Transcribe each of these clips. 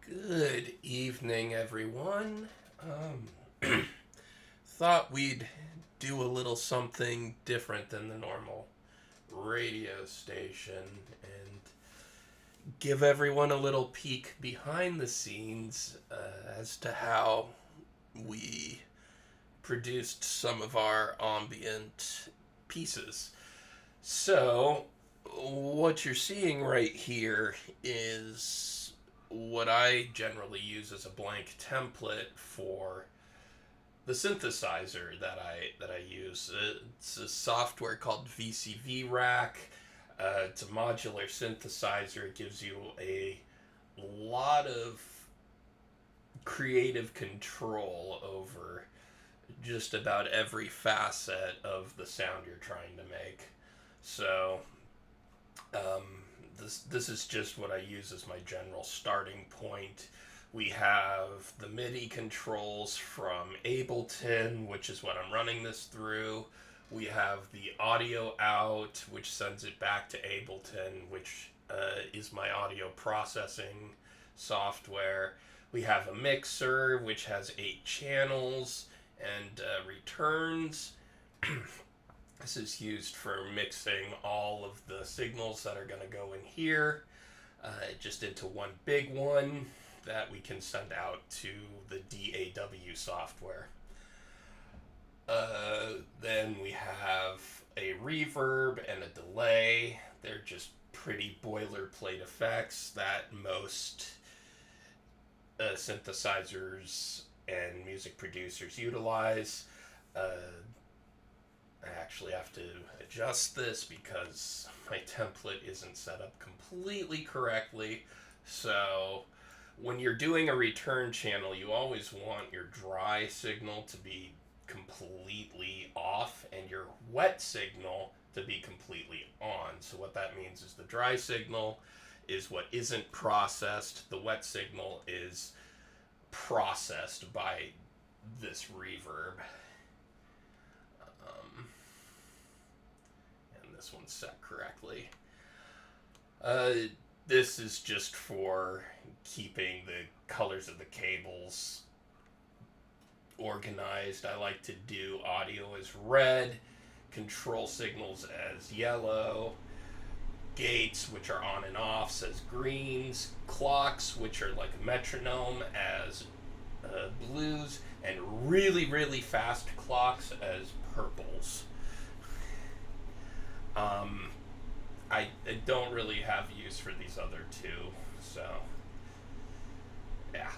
Good evening, everyone. Thought we'd do a little something different than the normal radio station and give everyone a little peek behind the scenes as to how we produced some of our ambient pieces. So, what you're seeing right here is what I generally use as a blank template for the synthesizer that I use. It's a software called VCV Rack. It's a modular synthesizer. It gives you a lot of creative control over just about every facet of the sound you're trying to make. So, um, this is just what I use as my general starting point. We have the MIDI controls from Ableton, which is what I'm running this through. We have the audio out, which sends it back to Ableton, which is my audio processing software. We have a mixer, which has 8 channels and returns. This is used for mixing all of the signals that are going to go in here just into one big one that we can send out to the DAW software. Then we have a reverb and a delay. They're just pretty boilerplate effects that most synthesizers and music producers utilize. I actually have to adjust this because my template isn't set up completely correctly. So when you're doing a return channel, you always want your dry signal to be completely off and your wet signal to be completely on. So what that means is the dry signal is what isn't processed. The wet signal is processed by this reverb. And this one's set correctly. This is just for keeping the colors of the cables organized. I like to do audio as red, control signals as yellow, gates, which are on and offs, as greens, clocks, which are like a metronome, as blues, and really, really fast clocks as purples. I don't really have use for these other two, so yeah.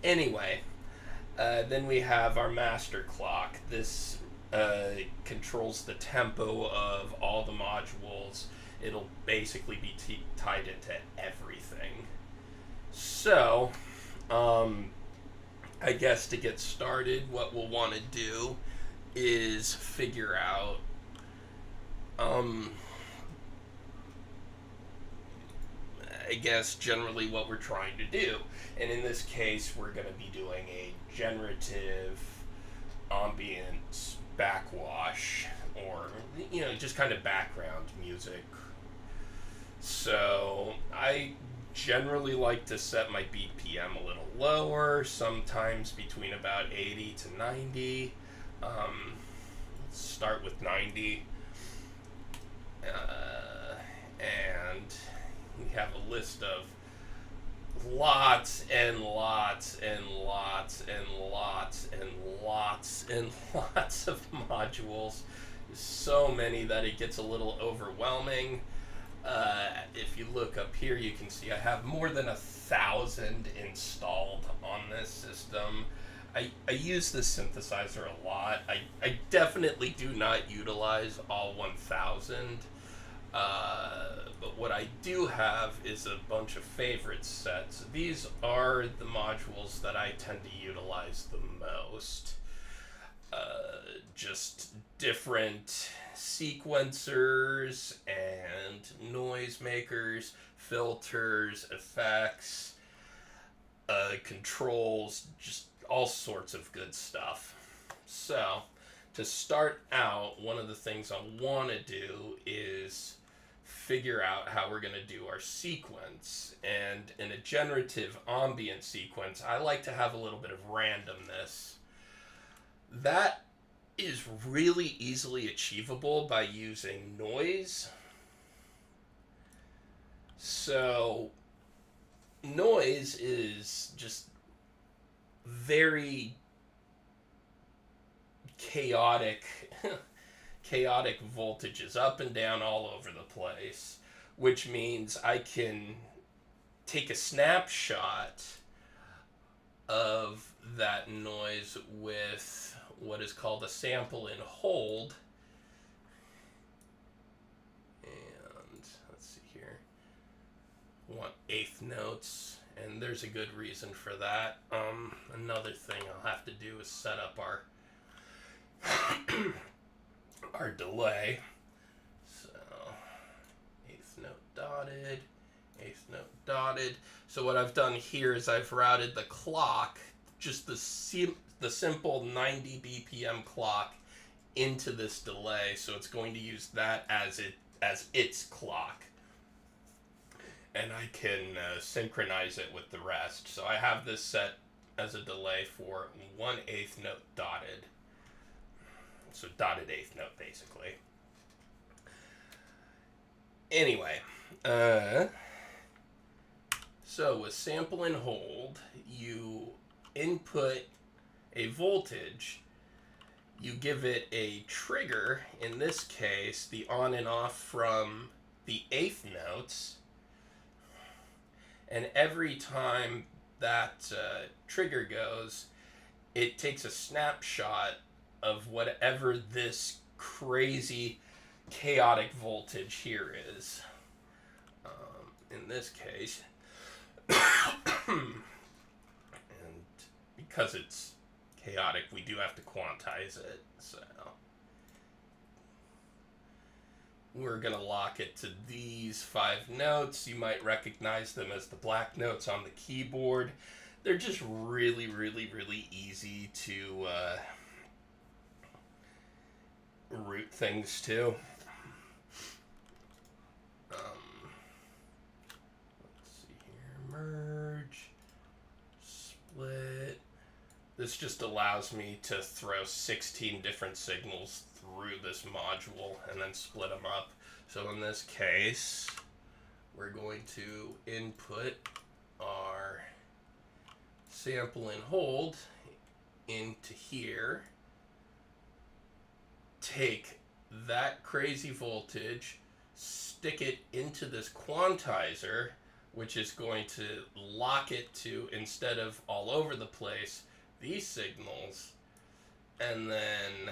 Anyway, then we have our master clock. This controls the tempo of all the modules. It'll basically be tied into everything. So, I guess to get started, what we'll want to do is figure out I guess generally what we're trying to do. And in this case, we're going to be doing a generative ambient backwash, or just kind of background music. So I generally like to set my BPM a little lower, sometimes between about 80 to 90. Let's start with 90. And we have a list of lots and lots and lots and lots and lots and lots of modules. There's so many that it gets a little overwhelming. If you look up here, you can see I have more than 1,000 installed on this system. I use this synthesizer a lot. I definitely do not utilize all 1,000. But what I do have is a bunch of favorite sets. These are the modules that I tend to utilize the most. Just different sequencers and noise makers, filters, effects, controls, just all sorts of good stuff. So, to start out, one of the things I want to do is figure out how we're going to do our sequence. And in a generative ambient sequence, I like to have a little bit of randomness. That is really easily achievable by using noise. So noise is just very chaotic chaotic voltages up and down all over the place, which means I can take a snapshot of that noise with what is called a sample and hold. And let's see here. We want eighth notes, and there's a good reason for that. Another thing I'll have to do is set up our delay. So eighth note dotted, eighth note dotted. So what I've done here is I've routed the clock, just the simple 90 BPM clock, into this delay. So it's going to use that as its clock, and I can synchronize it with the rest. So I have this set as a delay for 1/8 note dotted. So dotted eighth note, basically. Anyway, so with sample and hold, you input a voltage, you give it a trigger, in this case, the on and off from the eighth notes, and every time that trigger goes, it takes a snapshot of whatever this crazy chaotic voltage here is. In this case, and because it's chaotic, we do have to quantize it. So we're going to lock it to these 5 notes. You might recognize them as the black notes on the keyboard. They're just really, really, really easy to root things to. Let's see here. Merge. Split. This just allows me to throw 16 different signals through this module and then split them up. So in this case, we're going to input our sample and hold into here, take that crazy voltage, stick it into this quantizer, which is going to lock it to, instead of all over the place, these signals, and then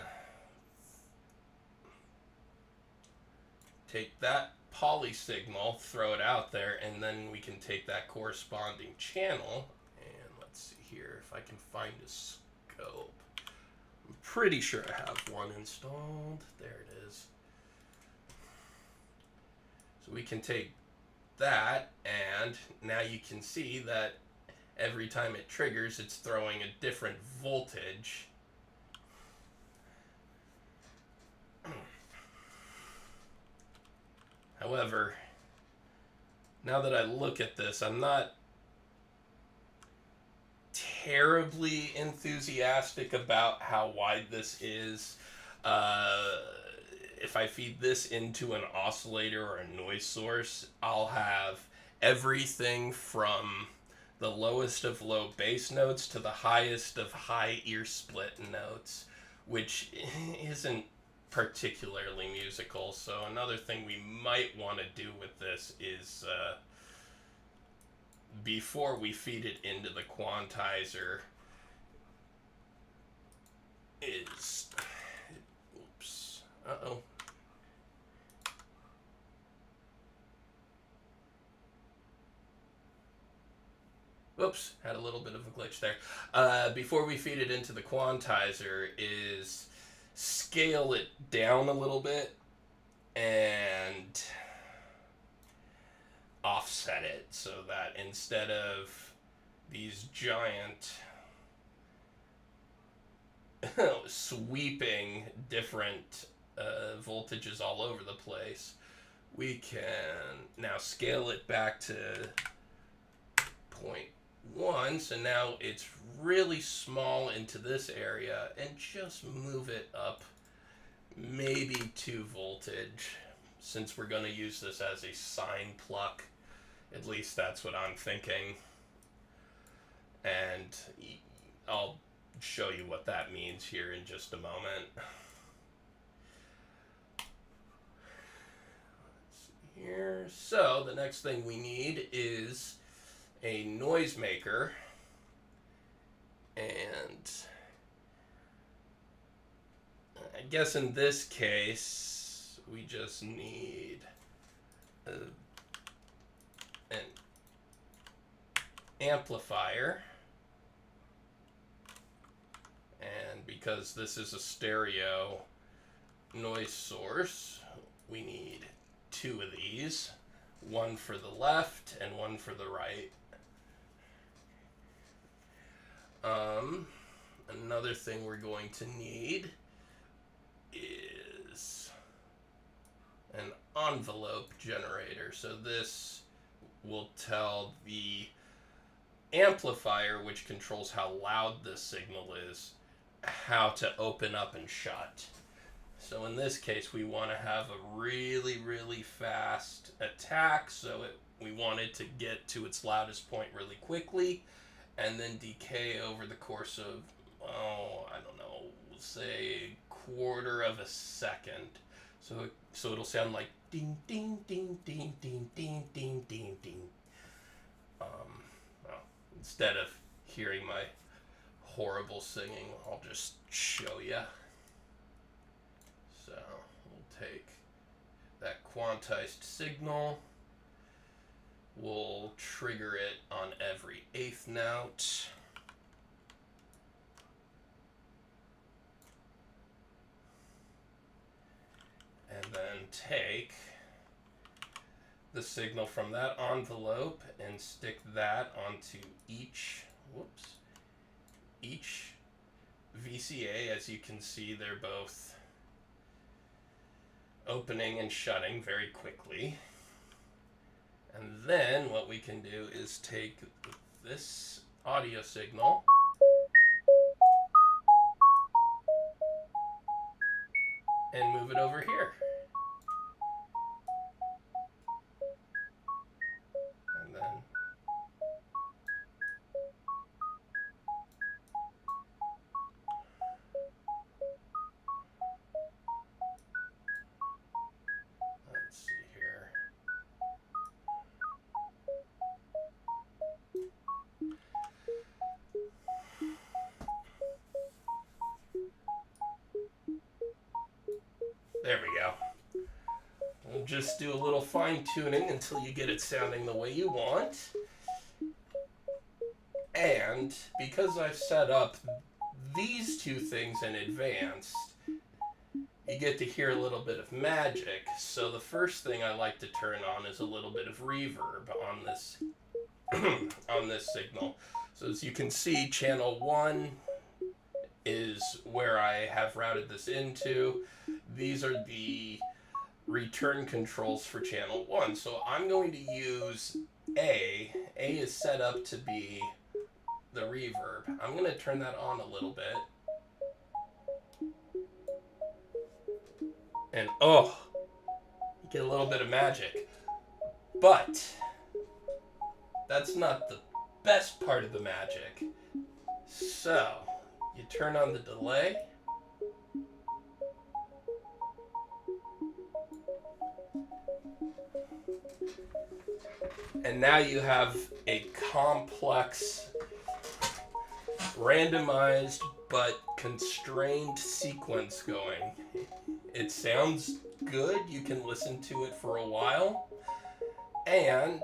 take that poly signal, throw it out there, and then we can take that corresponding channel, and let's see here if I can find a scope. I'm pretty sure I have one installed. There it is. So we can take that, and now you can see that every time it triggers, it's throwing a different voltage. However, now that I look at this, I'm not terribly enthusiastic about how wide this is. If I feed this into an oscillator or a noise source, I'll have everything from the lowest of low bass notes to the highest of high ear split notes, which isn't particularly musical. So another thing we might want to do with this is before we feed it into the quantizer is, oops, Oops, had a little bit of a glitch there. Before we feed it into the quantizer is scale it down a little bit and offset it so that instead of these giant sweeping different voltages all over the place, we can now scale it back to 0.1. So now it's really small into this area, and just move it up maybe 2 voltage, since we're going to use this as a sine pluck. At least that's what I'm thinking. And I'll show you what that means here in just a moment. Here. So the next thing we need is a noisemaker, and I guess in this case we just need an amplifier, and because this is a stereo noise source, we need 2 of these, one for the left and one for the right. Another thing we're going to need is an envelope generator. So this will tell the amplifier, which controls how loud this signal is, how to open up and shut. So in this case, we want to have a really, really fast attack. So we want it to get to its loudest point really quickly, and then decay over the course of, I don't know, say 1/4 of a second. So it'll sound like ding, ding, ding, ding, ding, ding, ding, ding, ding. Well, instead of hearing my horrible singing, I'll just show you. So we'll take that quantized signal, we'll trigger it on every 1/8 note. And then take the signal from that envelope and stick that onto each VCA. As you can see, they're both opening and shutting very quickly. And then what we can do is take this audio signal and move it over here. And then let's see here. There we go. We'll just do a little fine tuning until you get it sounding the way you want. And because I've set up these 2 things in advance, you get to hear a little bit of magic. So the first thing I like to turn on is a little bit of reverb on this on this signal. So as you can see, channel 1 is where I have routed this into. These are the return controls for channel 1. So I'm going to use A. A is set up to be the reverb. I'm going to turn that on a little bit. And you get a little bit of magic. But that's not the best part of the magic. So you turn on the delay. And now you have a complex, randomized but constrained sequence going. It sounds good. You can listen to it for a while. And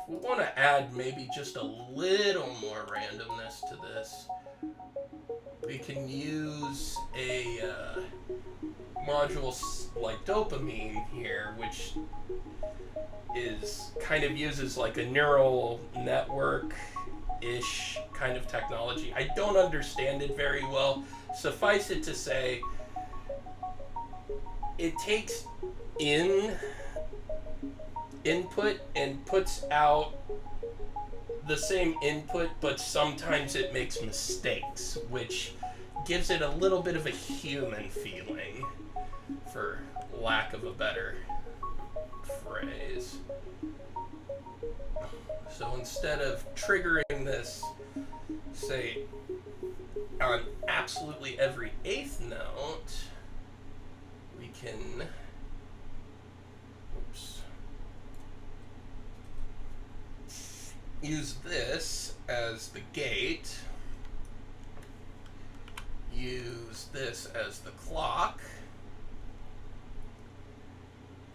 we want to add maybe just a little more randomness to this. We can use a module like dopamine here, which uses like a neural network-ish kind of technology. I don't understand it very well. Suffice it to say, it takes in input and puts out the same input, but sometimes it makes mistakes, which gives it a little bit of a human feeling, for lack of a better phrase. So instead of triggering this, say, on absolutely every eighth note, we can, use this as the gate, use this as the clock.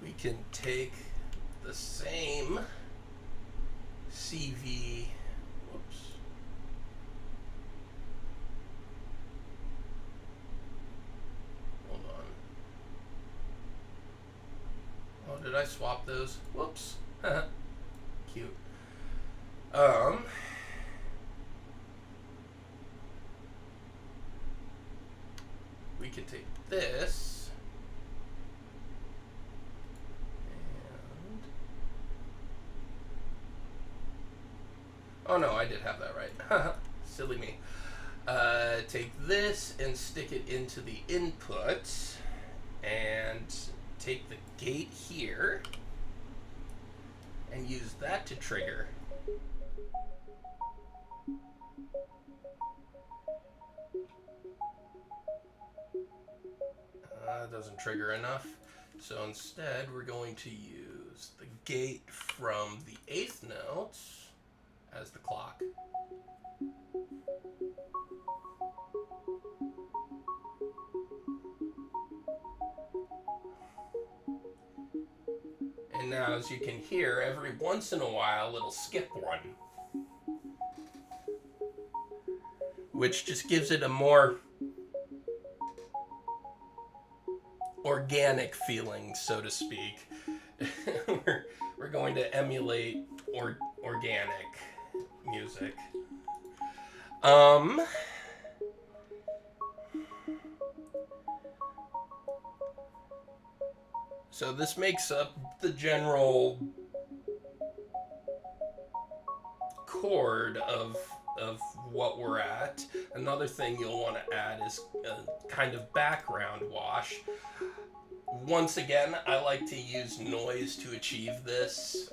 We can take the same CV, hold on. Oh, did I swap those? Whoops. Cute. We can take this and, oh no, I did have that right. Silly me. Take this and stick it into the input and take the gate here and use that to trigger. Doesn't trigger enough. So instead, we're going to use the gate from the eighth note as the clock. And now, as you can hear, every once in a while it'll skip one, which just gives it a more organic feeling, so to speak. we're going to emulate organic music. So this makes up the general chord of what we're at. Another thing you'll want to add is a kind of background wash. Once again, I like to use noise to achieve this.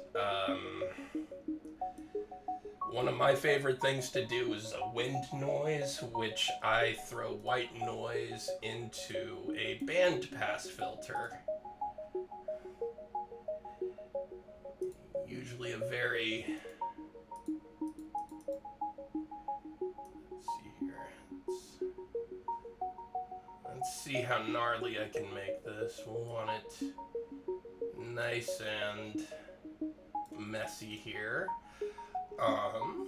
One of my favorite things to do is a wind noise, which I throw white noise into a bandpass filter. Usually a very, let's see here, let's see how gnarly I can make this. We'll want it nice and messy here. Actually,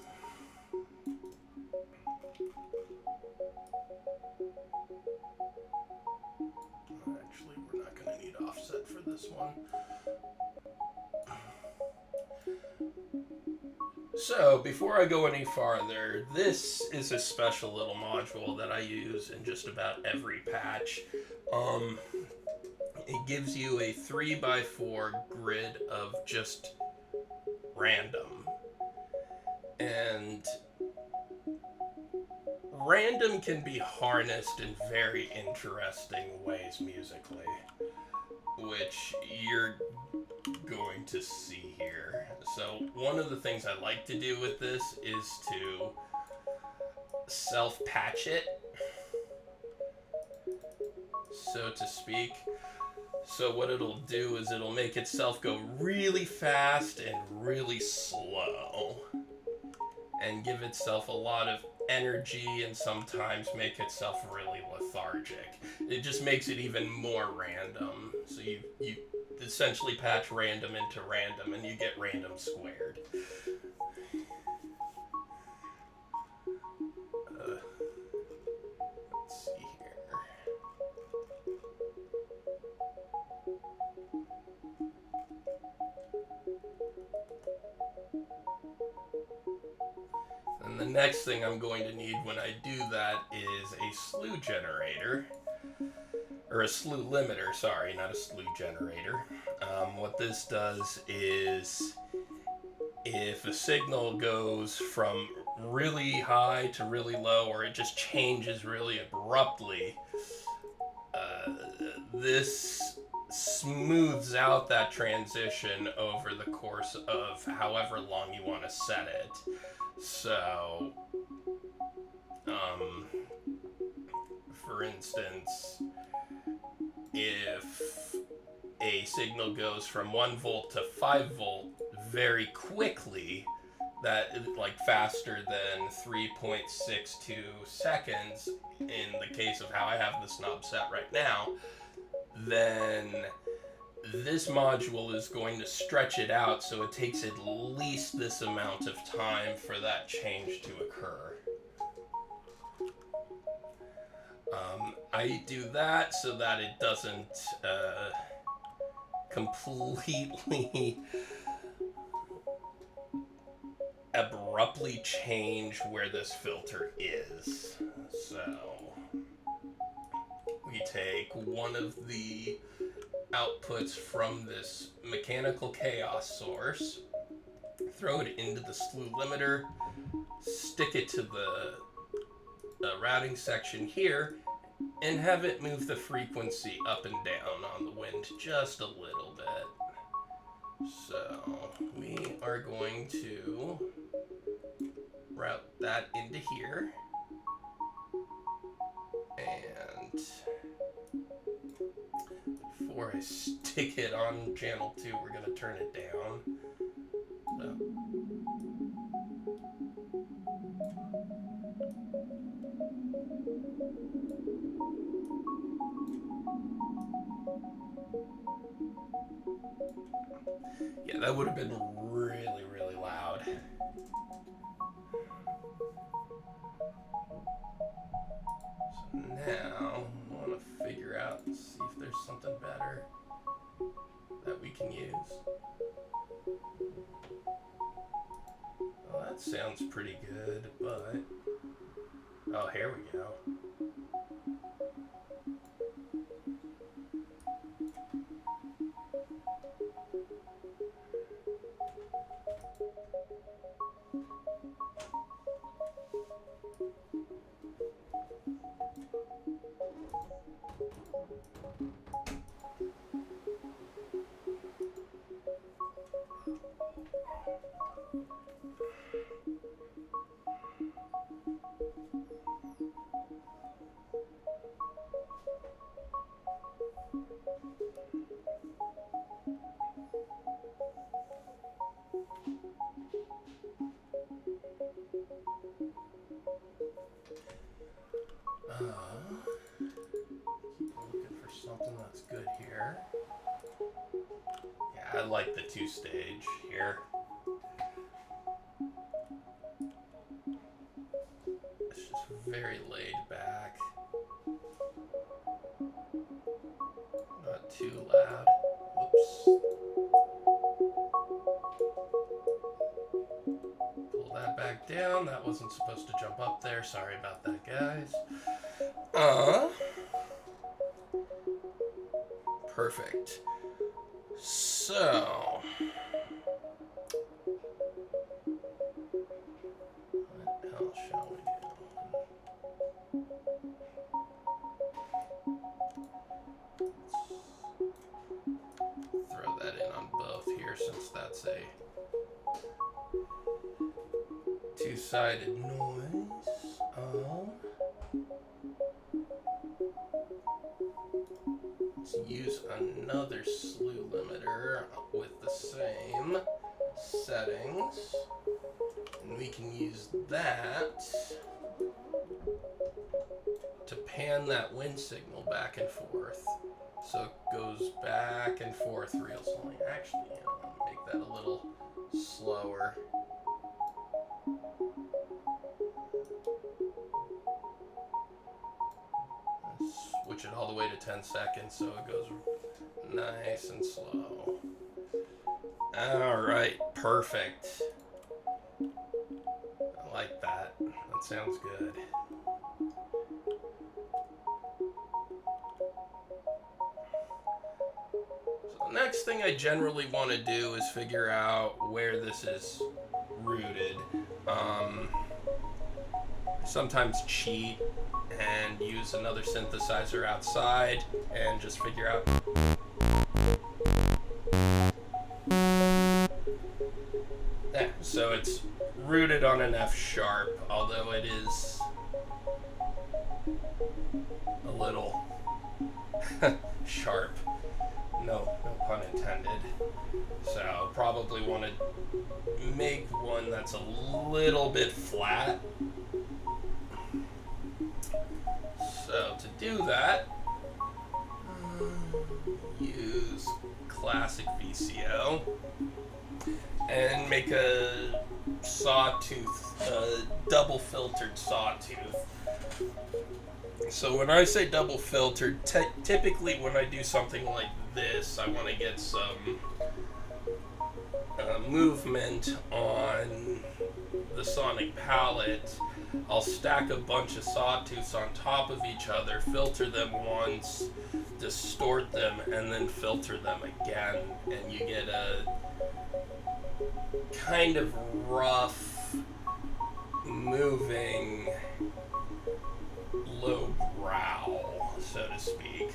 we're not going to need offset for this one. So, before I go any farther, this is a special little module that I use in just about every patch. It gives you a 3x4 grid of just random. And random can be harnessed in very interesting ways musically, which you're going to see here. So one of the things I like to do with this is to self-patch it, so to speak. So what it'll do is it'll make itself go really fast and really slow, and give itself a lot of energy, and sometimes make itself really lethargic. It just makes it even more random. So you essentially patch random into random, and you get random squared. Let's see here. And the next thing I'm going to need when I do that is a slew generator. or a slew limiter, sorry, not a slew generator. What this does is if a signal goes from really high to really low, or it just changes really abruptly, this smooths out that transition over the course of however long you want to set it. So, for instance, if a signal goes from 1 volt to 5 volt very quickly, that like faster than 3.62 seconds in the case of how I have this knob set right now, then this module is going to stretch it out so it takes at least this amount of time for that change to occur. I do that so that it doesn't completely abruptly change where this filter is. So we take one of the outputs from this mechanical chaos source, throw it into the slew limiter, stick it to the routing section here, and have it move the frequency up and down on the wind just a little bit. So we are going to route that into here, and before I stick it on channel 2, we're going to turn it down. So. Yeah, that would have been really, really loud. So now I want to figure out and see if there's something better that we can use. Well, that sounds pretty good, but... oh, here we go. Looking for something that's good here. Yeah, I like the 2-stage here. It's just very laid back. Not too loud. Whoops. Pull that back down. That wasn't supposed to jump up there. Sorry about that, guys. Perfect. So, what else shall we do? Let's throw that in on both here since that's a two-sided noise. Let's use another slew limiter with the same settings. And we can use that to pan that wind signal back and forth. So it goes back and forth real slowly. Actually, I'll make that a little slower. Switch it all the way to 10 seconds so it goes nice and slow. Alright, perfect. I like that. That sounds good. next thing I generally want to do is figure out where this is rooted. Sometimes cheat and use another synthesizer outside and just figure out. Yeah, so it's rooted on an F sharp, although it is a little sharp. No pun intended. So probably want to make one that's a little bit flat. So to do that, use classic VCO and make a sawtooth, double filtered sawtooth. So when I say double filtered, typically when I do something like this, I want to get some movement on the sonic palette. I'll stack a bunch of sawtooths on top of each other, filter them once, distort them, and then filter them again, and you get a kind of rough, moving, low growl, so to speak.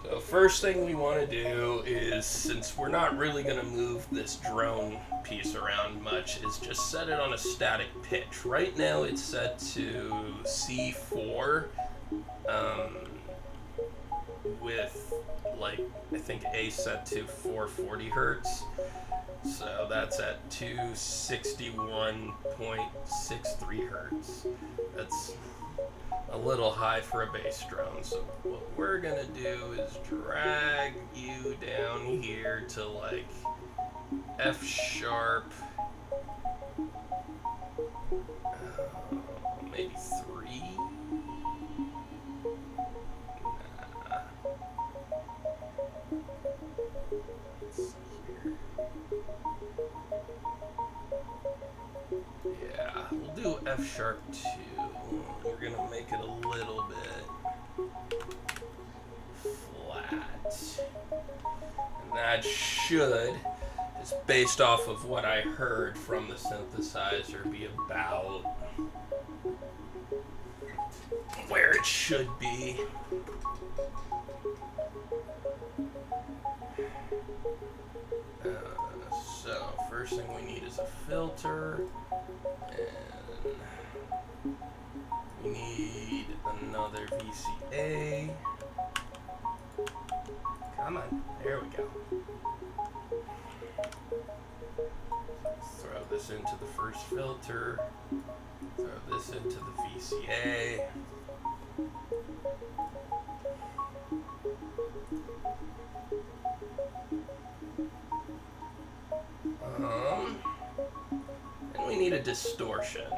So first thing we want to do is, since we're not really going to move this drone piece around much, is just set it on a static pitch. Right now it's set to C4 with, like, I think A set to 440 hertz. So that's at 261.63 hertz. That's a little high for a bass drone. So what we're gonna do is drag you down here to like F sharp, maybe 3. Nah. Let's see here. Yeah, we'll do F sharp 2. We're gonna make it a little bit flat. And that should, just based off of what I heard from the synthesizer, be about where it should be. So first thing we need is a filter, and we need another VCA. Come on, there we go. Throw this into the first filter, throw this into the VCA. And we need a distortion.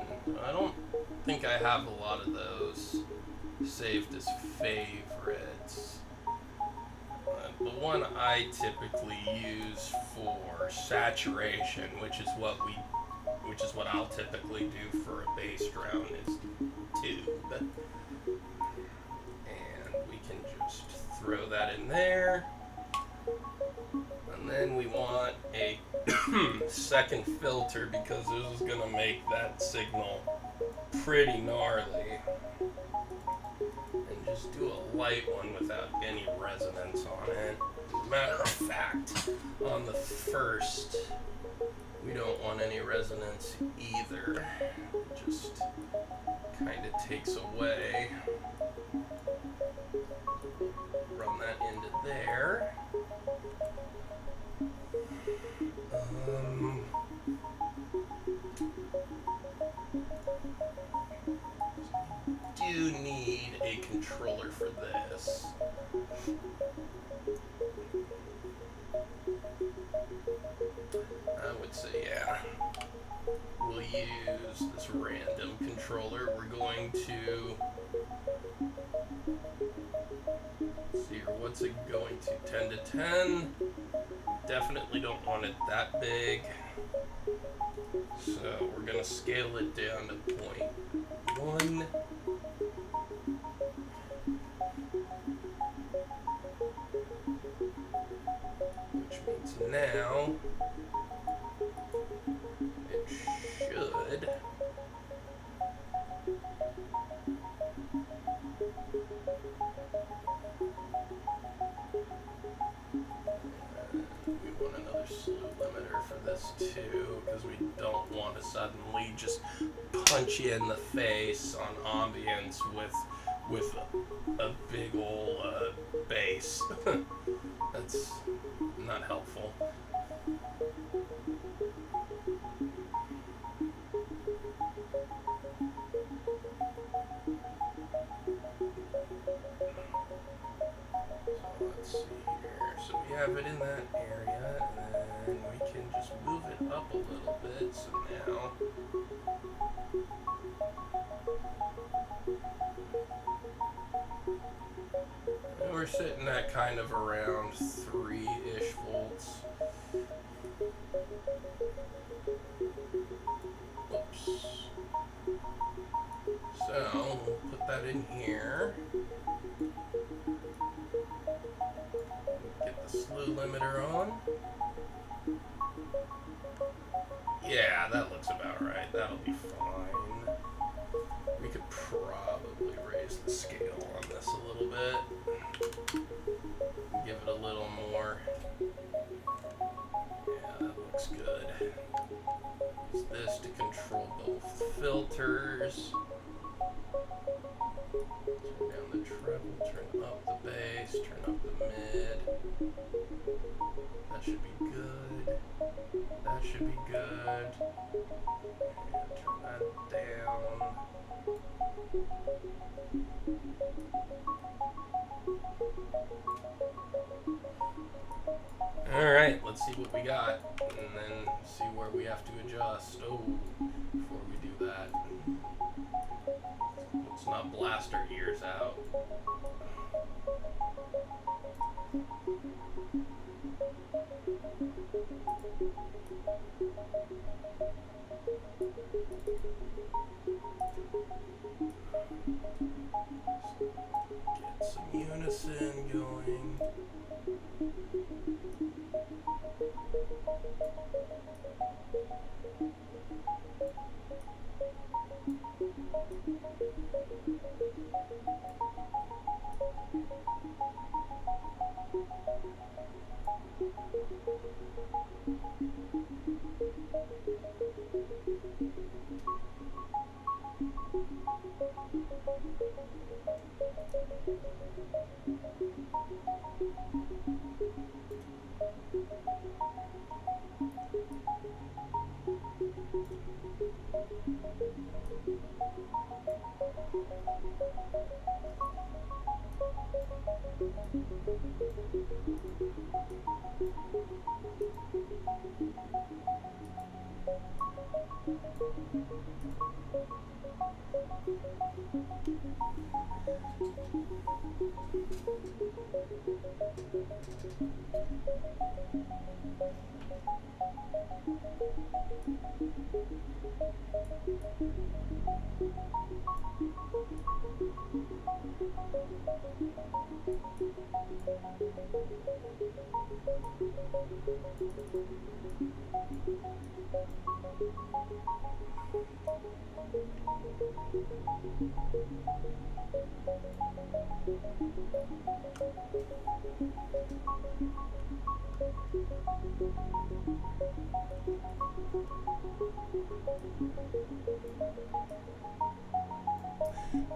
I don't think I have a lot of those saved as favorites. The one I typically use for saturation, which is what I'll typically do for a bass drone, is tube. And we can just throw that in there. And then we want a second filter, because this is going to make that signal pretty gnarly. And just do a light one without any resonance on it. Matter of fact, on the first, we don't want any resonance either. It just kind of takes away. Run that into there. Do need a controller for this. I would say, yeah. We'll use this random controller. We're going to see here, what's it going to? 10 to 10. Definitely don't want it that big. So we're going to scale it down to 0.1. now it should we want another slew limiter for this too, because we don't want to suddenly just punch you in the face on ambience with a big ol' bass. That's not helpful. So let's see here. So we have it in that area, and then we can just move it up a little bit. So now we're sitting at kind of around 3-ish volts. Oops. So we'll put that in here. Get the slew limiter on. Yeah, that looks about right. That'll be fine. We could probably raise the scale on this a little bit. Give it a little more. Yeah, that looks good. Use this to control both filters. Turn down the treble, turn up the bass, turn up the mid. That should be good. That should be good. And turn that down. Alright, let's see what we got, and then see where we have to adjust. Oh, before we do that, let's not blast our ears out. Get some unison going.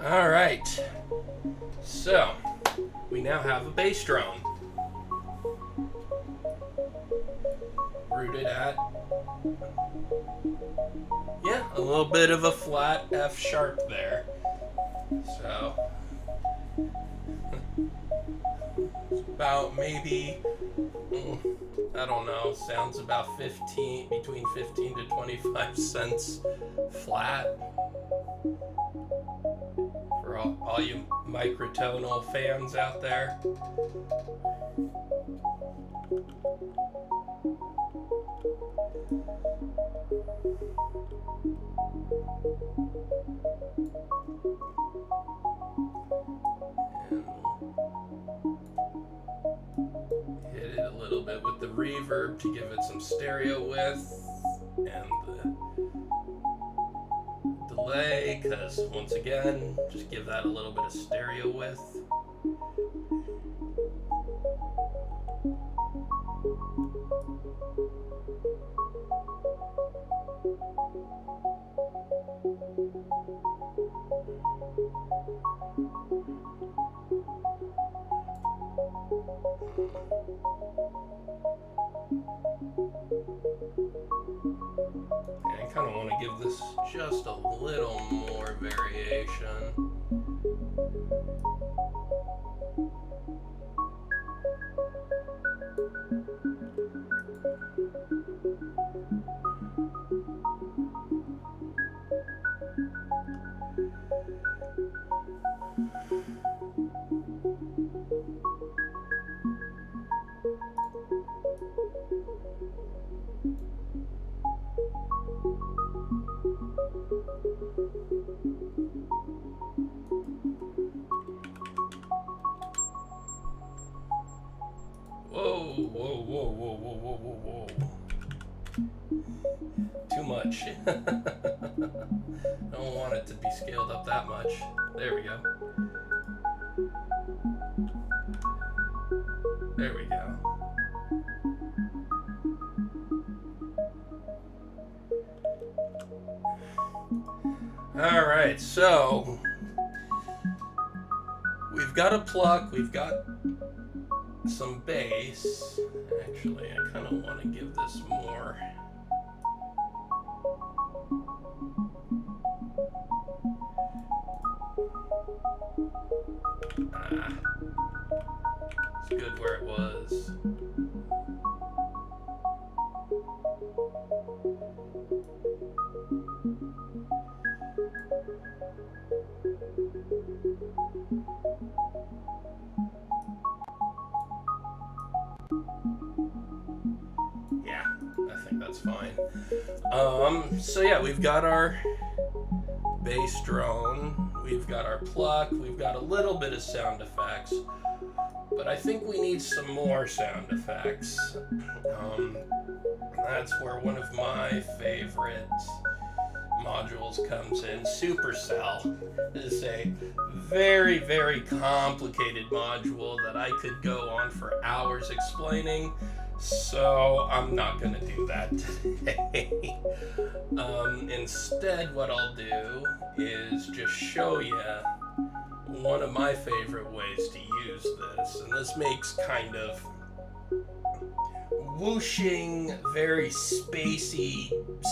All right, so we now have a bass drone rooted at, yeah, a little bit of a flat F sharp there. So it's about maybe, I don't know, sounds about between 15 to 25 cents flat. For all you microtonal fans out there. And hit it a little bit with the reverb. reverb to give it some stereo width, and the delay, because once again, just give that a little bit of stereo width. And I kind of want to give this just a little more variation. Whoa, whoa, whoa, whoa, whoa, whoa, whoa, whoa. Too much. I don't want it to be scaled up that much. There we go. There we go. All right, so we've got a pluck, we've got some bass. Actually, I kind of want to give this more. It's good where it was. Yeah, I think that's fine. So yeah, we've got our bass drone, we've got our pluck, we've got a little bit of sound effects, but I think we need some more sound effects. That's where one of my favorite modules comes in. Supercell is a very, very complicated module that I could go on for hours explaining, so I'm not going to do that today. Instead, what I'll do is just show you one of my favorite ways to use this, and this makes kind of whooshing, very spacey,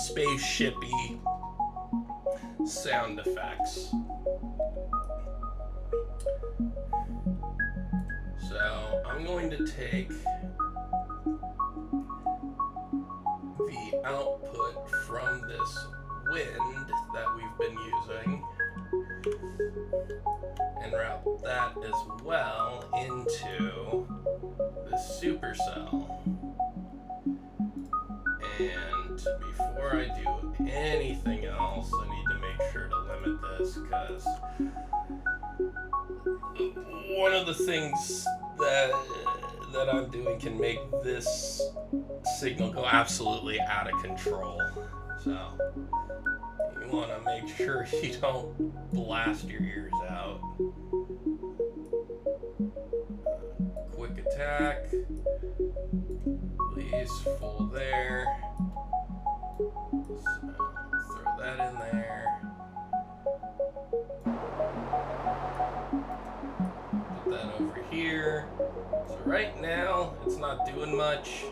spaceshipy sound effects. So I'm going to take the output from this wind that we've been using and route that as well into this supercell. And before I do anything else, I need to make sure to limit this, because one of the things that I'm doing can make this signal go absolutely out of control. So you want to make sure you don't blast your ears out. Quick attack. Please, full there. So throw that in there. Put that over here. So right now, it's not doing much.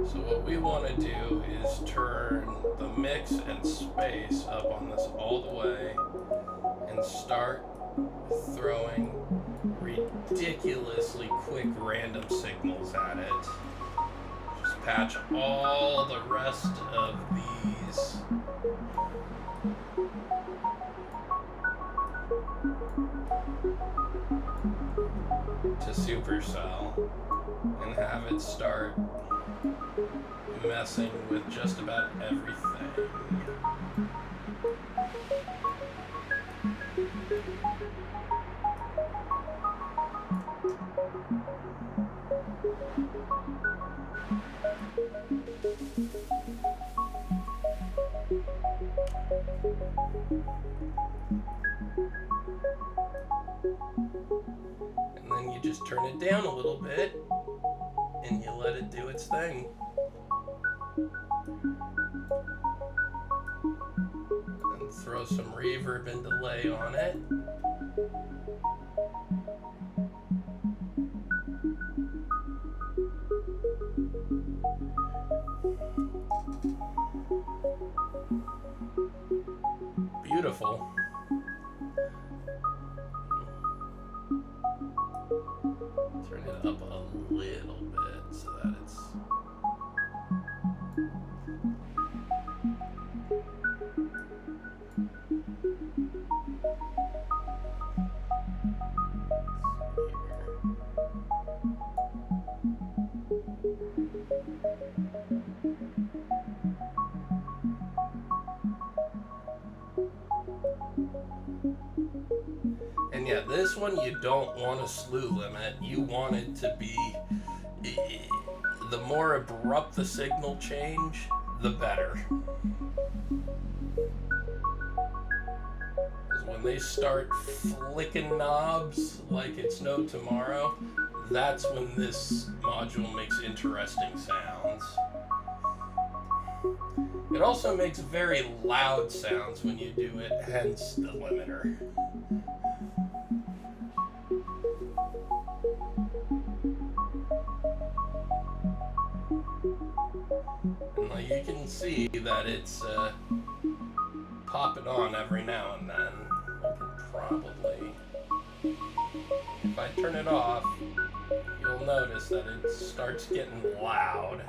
So what we want to do is turn the mix and space up on this all the way and start throwing ridiculously quick random signals at it. Just patch all the rest of these to supercell and have it start messing with just about everything. And then you just turn it down a little bit and you let it do its thing. And throw some reverb and delay on it. Beautiful. Turn it up a little bit so that it's... And yeah, this one you don't want a slew limit. You want it to be, the more abrupt the signal change, the better. Because when they start flicking knobs like it's no tomorrow, that's when this module makes interesting sounds. It also makes very loud sounds when you do it, hence the limiter. And like you can see that it's popping on every now and then. I can probably, if I turn it off, you'll notice that it starts getting loud.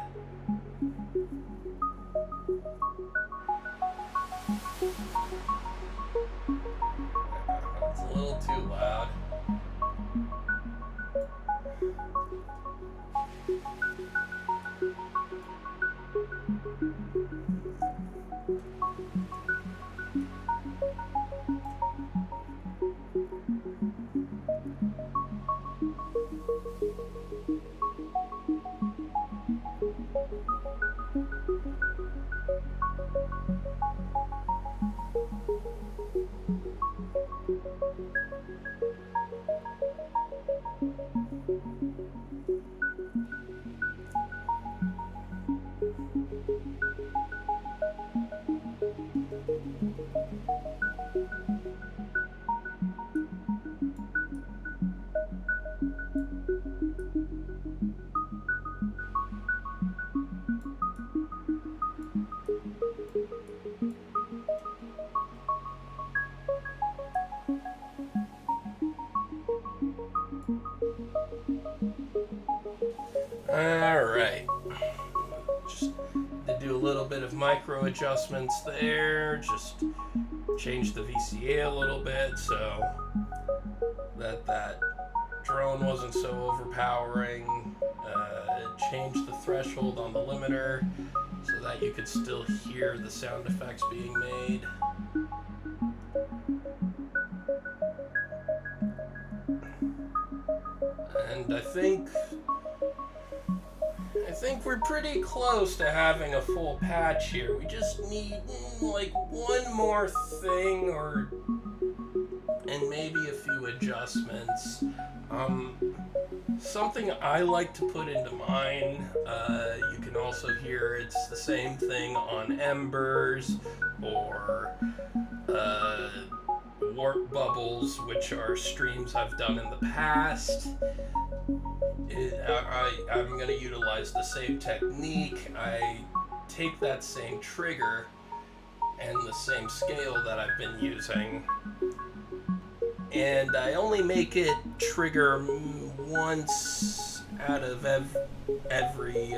It's a little too loud. Alright, just to do a little bit of micro adjustments there, just change the VCA a little bit so that drone wasn't so overpowering, change the threshold on the limiter so that you could still hear the sound effects being made. And I think we're pretty close to having a full patch here. We just need like one more thing and maybe a few adjustments. Something I like to put into mine, you can also hear it's the same thing on Embers or Warp Bubbles, which are streams I've done in the past. I'm going to utilize the same technique. I take that same trigger and the same scale that I've been using, and I only make it trigger once out of every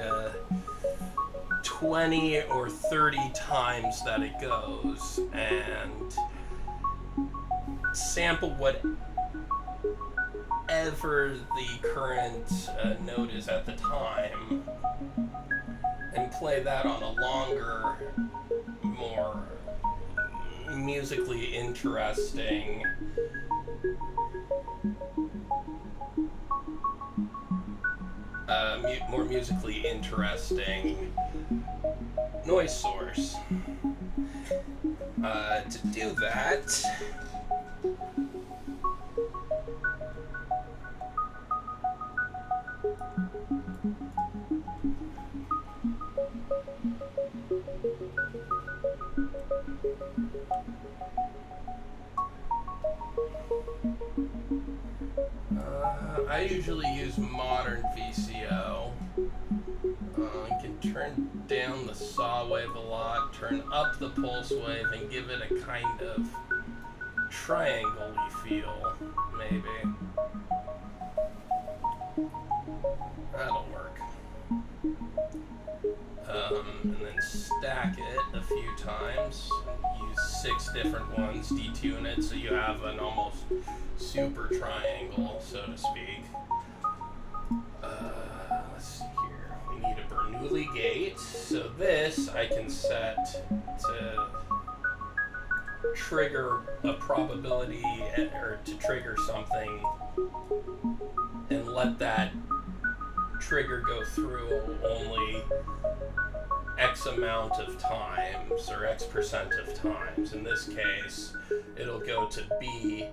20 or 30 times that it goes, and sample whatever the current note is at the time, and play that on a longer, more musically interesting more musically interesting noise source. To do that, I usually use modern VCO. You can turn down the saw wave a lot, turn up the pulse wave, and give it a kind of triangle-y feel, maybe. That'll work. And then stack it a few times. Use 6 different ones, detune it so you have an almost super triangle, so to speak. Let's see here. We need a Bernoulli gate. So this I can set to trigger a probability or to trigger something and let that trigger go through only X amount of times or X% of times. In this case, it'll go to B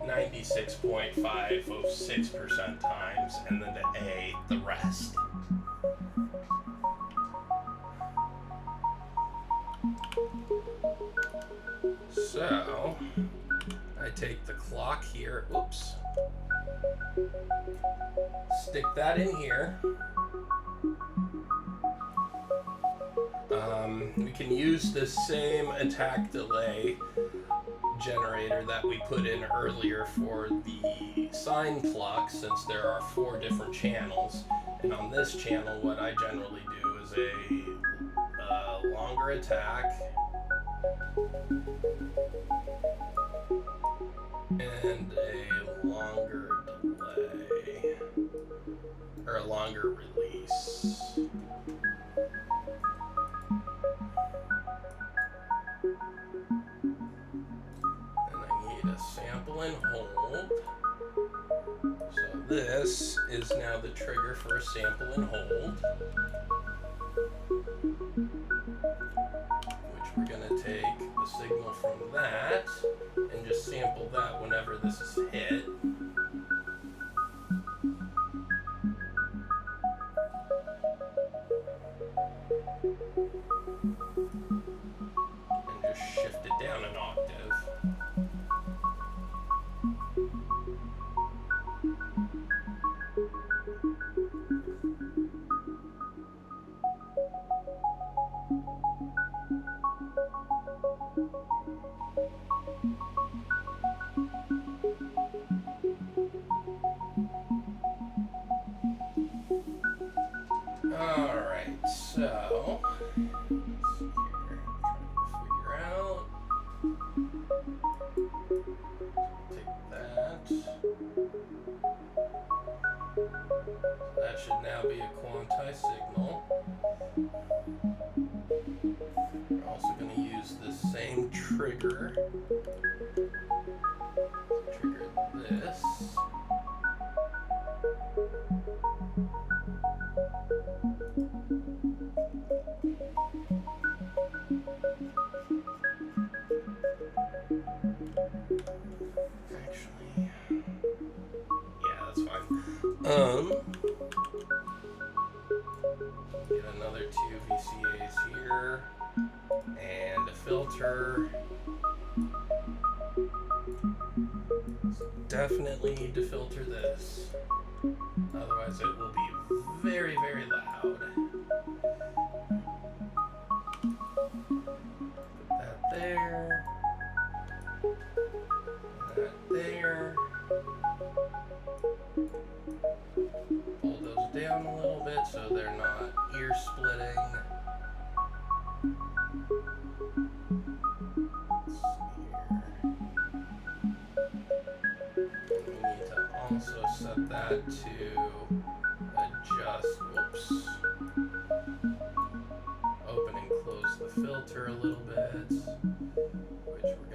96.506% times and then to A the rest. So I take the clock here, oops, stick that in here. We can use the same attack delay generator that we put in earlier for the sine clock, since there are 4 different channels. And on this channel, what I generally do is a longer attack and a longer delay, or a longer release. And I need a sample and hold. So this is now the trigger for a sample and hold, which we're going to take the signal from that and just sample that whenever this is hit. And just shift it down an octave. Alright, so let's see here. I'm trying to figure out. Take that. That should now be a quantized signal. We're also going to use the same trigger. Trigger this. Actually, yeah, that's fine. Get another 2 VCAs here and a filter. Definitely need to filter this, otherwise it will be very, very loud. Put that there, that there. Pull those down a little bit so they're not ear splitting. Also set that to adjust, whoops, open and close the filter a little bit, which we're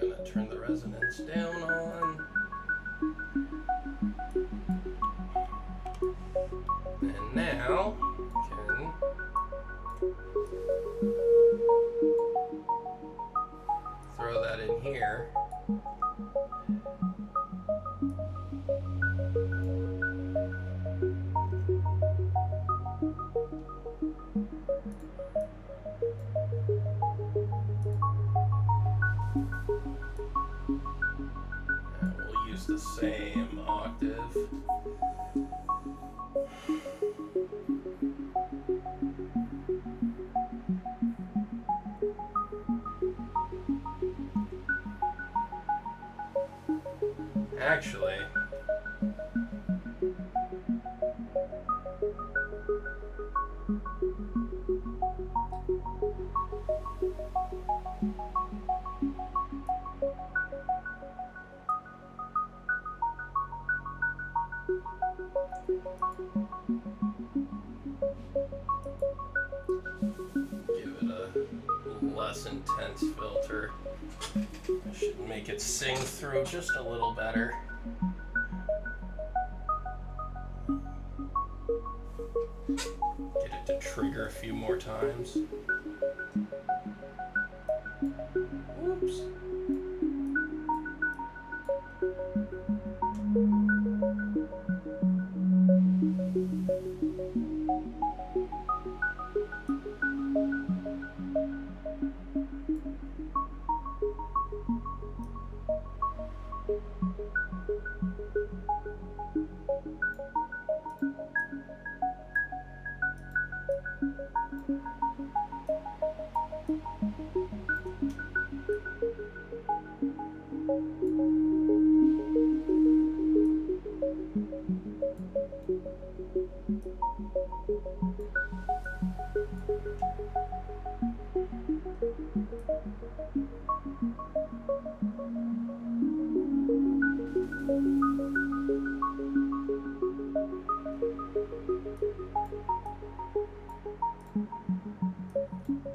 resonance down on. And now can throw that in here. We'll use the same octave. Actually, give it a less intense filter. I should make it sing through just a little better. Get it to trigger a few more times. Whoops.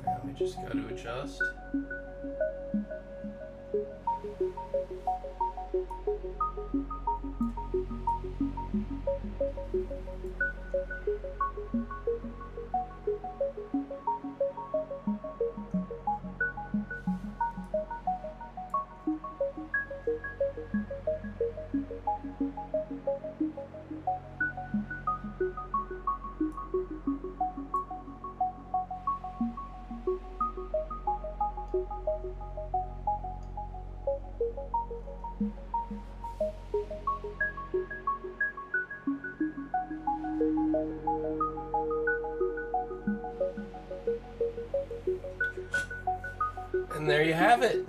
Now we just got to adjust. And there you have it.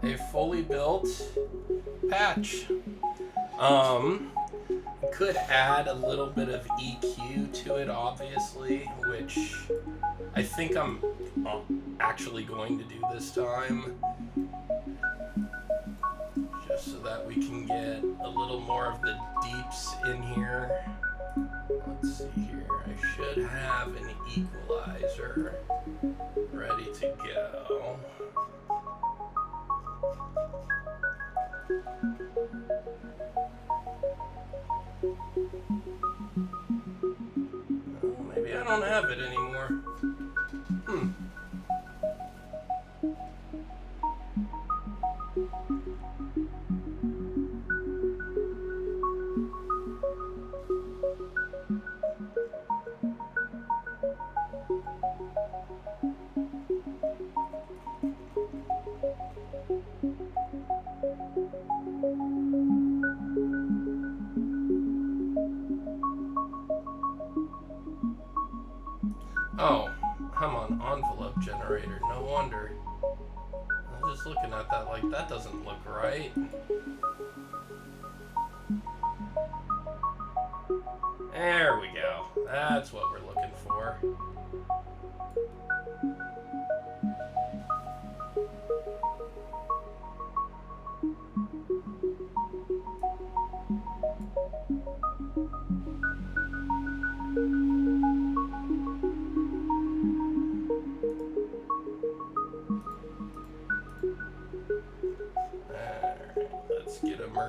A fully built patch. Could add a little bit of EQ to it, obviously, which I think I'm actually going to do this time, just so that we can get a little more of the deeps in here. Let's see here, I should have an equalizer ready to go. Oh, maybe I don't have it anymore. Oh, I'm on envelope generator, no wonder. I was just looking at that like, that doesn't look right. There we go. That's what we're looking for.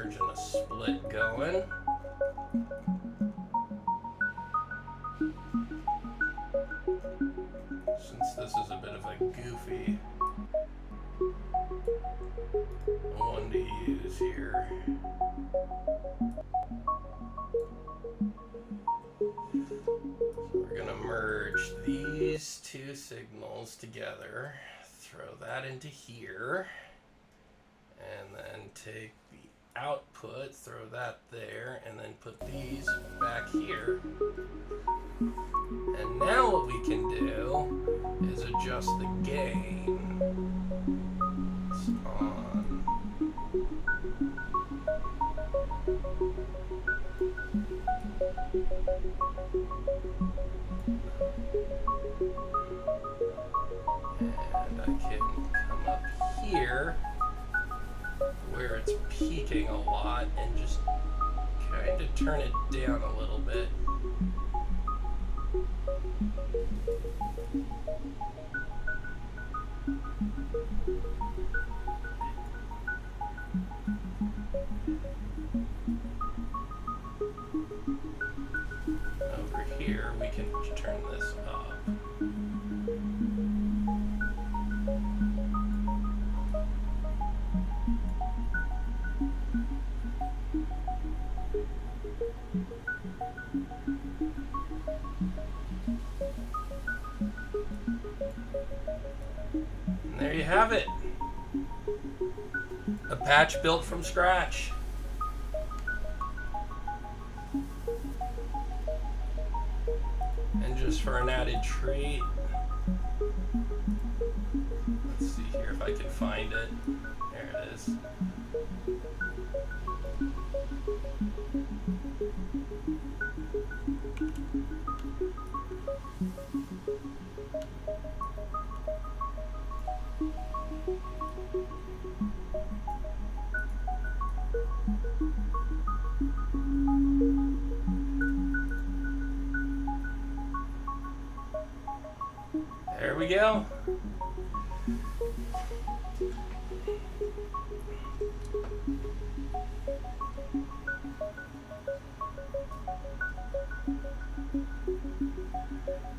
merge and a split going. Since this is a bit of a goofy one to use here. So we're going to merge these two signals together, throw that into here, and then take the output, throw that there, and then put these back here. And now what we can do is adjust the gain. It's on. And I can come up here where it's peaking a lot and just kind of turn it down a little bit. Over here, we can turn this up. And there you have it. A patch built from scratch. And just for an added treat, let's see here if I can find it. There it is. There we go.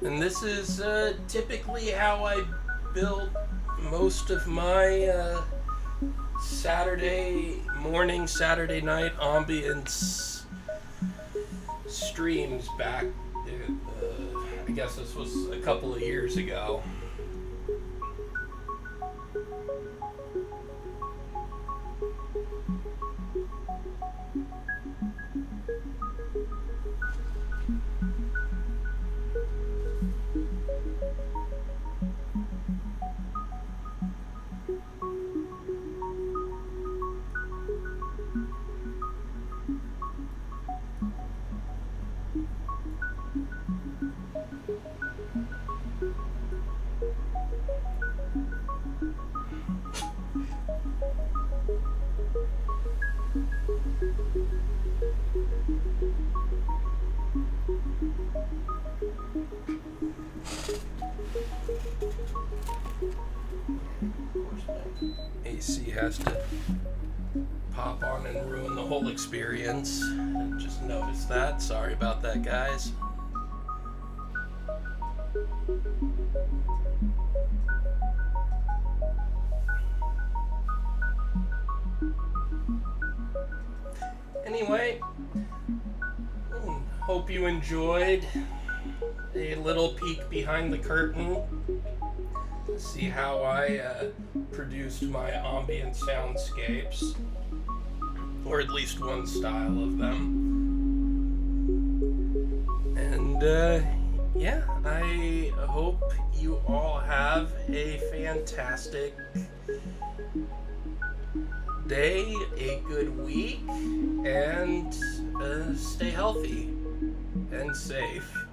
And this is typically how I build most of my Saturday morning, Saturday night ambience streams back. I guess this was a couple of years ago. AC has to pop on and ruin the whole experience. I just noticed that. Sorry about that, guys. Anyway, hope you enjoyed a little peek behind the curtain to see how I produced my ambient soundscapes, or at least one style of them. And yeah, I hope you all have a fantastic day, a good week, and stay healthy and safe.